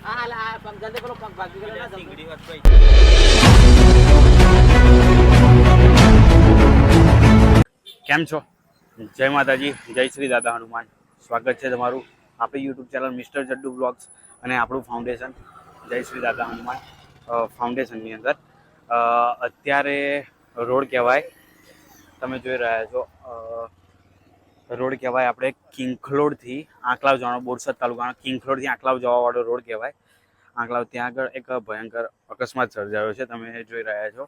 કેમ છો? જય માતાજી, જય શ્રી દાદા હનુમાન. સ્વાગત છે તમારું આપણી યુટ્યુબ ચેનલ મિસ્ટર જડ્ડુ બ્લોગ્સ અને આપણું ફાઉન્ડેશન જય શ્રી દાદા હનુમાન ફાઉન્ડેશનની અંદર અત્યારે રોડ કહેવાય, તમે જોઈ રહ્યા છો રોડ કહેવાય આપણે કિંખલોડથી આંકલાવ જવાનો, બોરસદ તાલુકાના કિંખલોડથી આંકલાવ જવાવાળો રોડ કહેવાય. આંકલાવ ત્યાં આગળ એક ભયંકર અકસ્માત સર્જાયો છે, તમે જોઈ રહ્યા છો.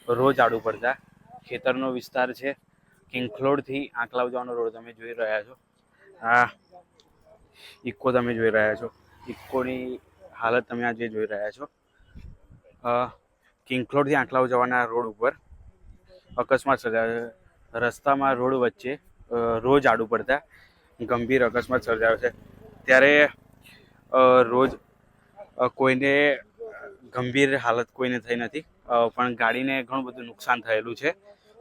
રોજ આડું પડતા ખેતરનો વિસ્તાર છે. કિંખલોડથી આંકલાવ જવાનો રોડ તમે જોઈ રહ્યા છો. આ ઇક્કો તમે જોઈ રહ્યા છો. ઇક્કોની હાલત તમે આજે જોઈ રહ્યા છો. કિંખલોડથી આંકલાવ જવાના રોડ ઉપર અકસ્માત સર્જાયો છે. રસ્તામાં રોડ વચ્ચે રોજ આડું પડતા ગંભીર અકસ્માત સર્જાયો છે. ત્યારે રોજ કોઈને ગંભીર હાલત કોઈને થઈ નથી, પણ ગાડીને ઘણું બધું નુકસાન થયેલું છે.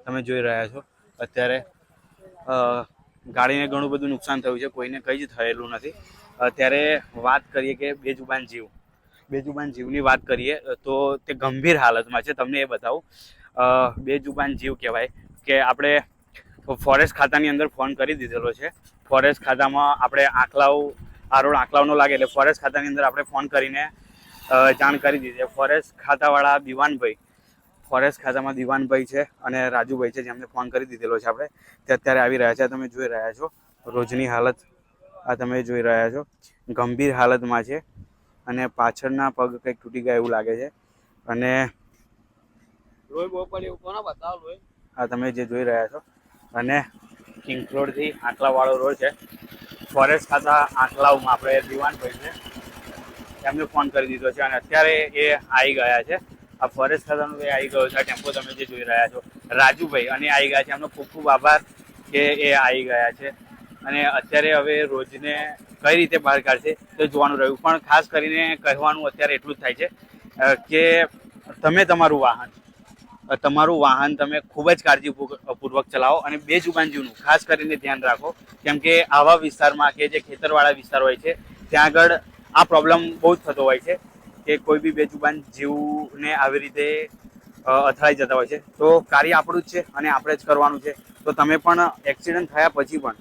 તમે જોઈ રહ્યા છો અત્યારે ગાડીને ઘણું બધું નુકસાન થયું છે, કોઈને કંઈ જ થયેલું નથી. ત્યારે વાત કરીએ કે બેજુબાન જીવની વાત કરીએ તો તે ગંભીર હાલતમાં છે. તમને એ બતાવું, બેજુબાન જીવ કહેવાય કે આપણે ફોરેસ્ટ ખાતાની અંદર ફોન કરી દીધેલો છે. ફોરેસ્ટ ખાતામાં આપણે આ રોડ આંકલાવનો લાગે એટલે ફોરેસ્ટ ખાતાની અંદર આપણે ફોન કરીને જાણ કરી દીધી. ફોરેસ્ટ ખાતાવાળા ફોરેસ્ટ ખાતામાં દિવાનભાઈ છે અને રાજુભાઈ છે, જેમને ફોન કરી દીધેલો છે આપણે. તે અત્યારે આવી રહ્યા છે. તમે જોઈ રહ્યા છો રોજની હાલત, આ તમે જોઈ રહ્યા છો ગંભીર હાલતમાં છે અને પાછળના પગ કંઈક તૂટી ગયા એવું લાગે છે. અને આ તમે જે જોઈ રહ્યા છો અને કિંખલોડથી આંકલાવવાળો રોડ છે. ફોરેસ્ટ ખાતા આંકલાવમાં આપણે દિવાનભાઈ છે, એમને ફોન કરી દીધો છે અને અત્યારે એ આવી ગયા છે. આ ફોરેસ્ટ ખાતાનું એ આવી ગયો છે. આ ટેમ્પો તમે જે જોઈ રહ્યા છો રાજુભાઈ અને આવી ગયા છે. એમનો ખૂબ ખૂબ આભાર કે એ આવી ગયા છે. અને અત્યારે હવે રોજને કઈ રીતે બહાર કાઢશે તો જોવાનું રહ્યું. પણ ખાસ કરીને કહેવાનું અત્યારે એટલું જ થાય છે કે તમે તમારું વાહન તમે ખૂબ જ કાળજીપૂર્વક ચલાવો અને બેજુબાન જીવનું ખાસ કરીને ધ્યાન રાખો. કેમ કે આવા વિસ્તારમાં કે જે ખેતરવાળા વિસ્તાર હોય છે ત્યાં આગળ આ પ્રોબ્લેમ બહુ જ થતો હોય છે કે કોઈ બી બેજુબાન જીવને આવી રીતે અથડાઈ જતા હોય છે. તો કાર્ય આપણું જ છે અને આપણે જ કરવાનું છે. તો તમે પણ એક્સિડન્ટ થયા પછી પણ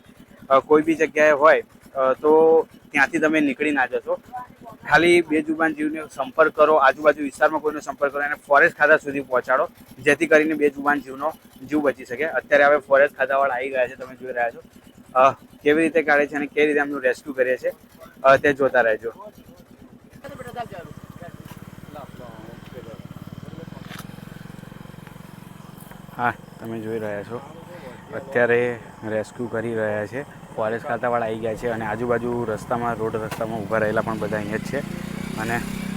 કોઈ બી જગ્યાએ હોય તો ત્યાંથી તમે નીકળી ના જશો. ખાલી બેજુબાન જીવને સંપર્ક કરો, આજુબાજુ વિસ્તારમાં કોઈનો સંપર્ક કરો અને ફોરેસ્ટ ખાતા સુધી પહોંચાડો, જેથી કરીને બેજુબાન જીવ બચી શકે. અત્યારે હવે ફોરેસ્ટ ખાતાવાળા આવી ગયા છે, તમે જોઈ રહ્યા છો કેવી રીતે કાઢે છે અને કેવી રીતે એમનું રેસ્ક્યુ કરીએ છે તે જોતા રહેજો. હા, તમે જોઈ રહ્યા છો અત્યારે રેસ્ક્યુ કરી રહ્યા છે. ફોરેસ્ટ ખાતાવાળા આવી ગયા છે અને આજુબાજુ રસ્તામાં ઊભા રહેલા પણ બધા અહીંયા જ છે અને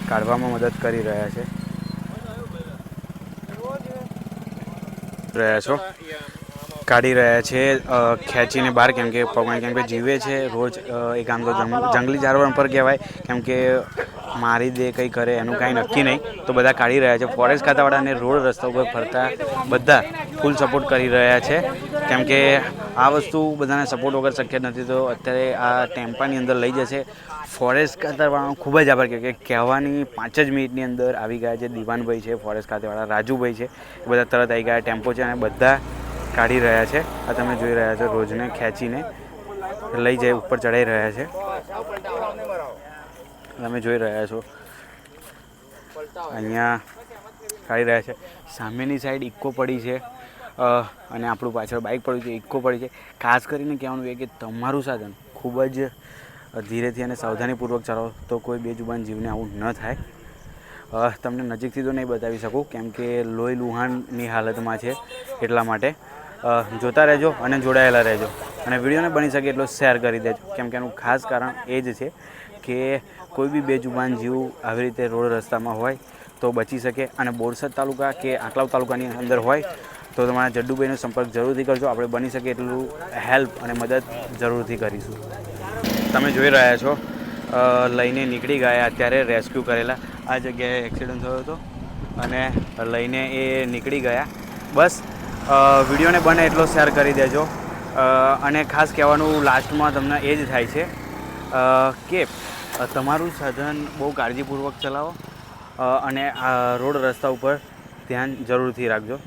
કાઢવામાં મદદ કરી રહ્યા છે. કાઢી રહ્યા છે ખેંચીને બહાર, કેમ કે જીવે છે. રોજ એક આમ તો જંગલી જાનવર પર કહેવાય, કેમ કે મારી દે કંઈ કરે એનું કાંઈ નક્કી નહીં. તો બધા કાઢી રહ્યા છે. ફોરેસ્ટ ખાતાવાળાને રોડ રસ્તા ઉપર ફરતા બધા ફૂલ સપોર્ટ કરી રહ્યા છે, કેમ કે આ વસ્તુ બધાને સપોર્ટ વગર શક્ય નથી. તો અત્યારે આ ટેમ્પાની અંદર લઈ જશે. ફોરેસ્ટ ખાતાવાળાનો ખૂબ જ આભાર, કે કહેવાની 5 જ મિનિટની અંદર આવી ગયા છે. દિવાનભાઈ છે, ફોરેસ્ટ ખાતાવાળા રાજુભાઈ છે, એ બધા તરત આવી ગયા. ટેમ્પો છે અને બધા કાઢી રહ્યા છે. આ તમે જોઈ રહ્યા છો રોજને ખેંચીને લઈ જાય, ઉપર ચડાઈ રહ્યા છે. તમે જોઈ રહ્યા છો અહીંયા કાઢી રહ્યા છે. સામેની સાઈડ ઇક્કો પડી છે અને આપણું પાછળ બાઇક પડ્યું છે, ઇક્કો પડી છે. ખાસ કરીને કહેવાનું એ કે તમારું સાધન ખૂબ જ ધીરેથી અને સાવધાનીપૂર્વક ચલાવો, તો કોઈ બેજુબાન જીવને આવું ન થાય. તમને નજીકથી તો નહીં બતાવી શકું, કેમ કે લોહી લુહાણની હાલતમાં છે, એટલા માટે જોતા રહેજો અને જોડાયેલા રહેજો. અને વિડીયોને બની શકે એટલો શેર કરી દેજો, કેમ કે એનું ખાસ કારણ એ જ છે કે કોઈ બી બેજુબાન જીવ આવી રીતે રોડ રસ્તામાં હોય તો બચી શકે. અને બોરસદ તાલુકા કે આંકલાવ તાલુકાની અંદર હોય તો તમારા જડ્ડુભાઈનો સંપર્ક જરૂરથી કરજો. આપણે બની શકે એટલું હેલ્પ અને મદદ જરૂરથી કરીશું. તમે જોઈ રહ્યા છો લઈને નીકળી ગયા અત્યારે રેસ્ક્યુ કરેલા. આ જગ્યાએ એક્સિડન્ટ થયો હતો અને લઈને એ નીકળી ગયા. બસ વિડીયોને બને એટલો શેર કરી દેજો. અને ખાસ કહેવાનું લાસ્ટમાં તમને એ જ થાય છે કે તમારું સાધન બહુ કાળજીપૂર્વક ચલાવો અને આ રોડ રસ્તા ઉપર ધ્યાન જરૂરથી રાખજો.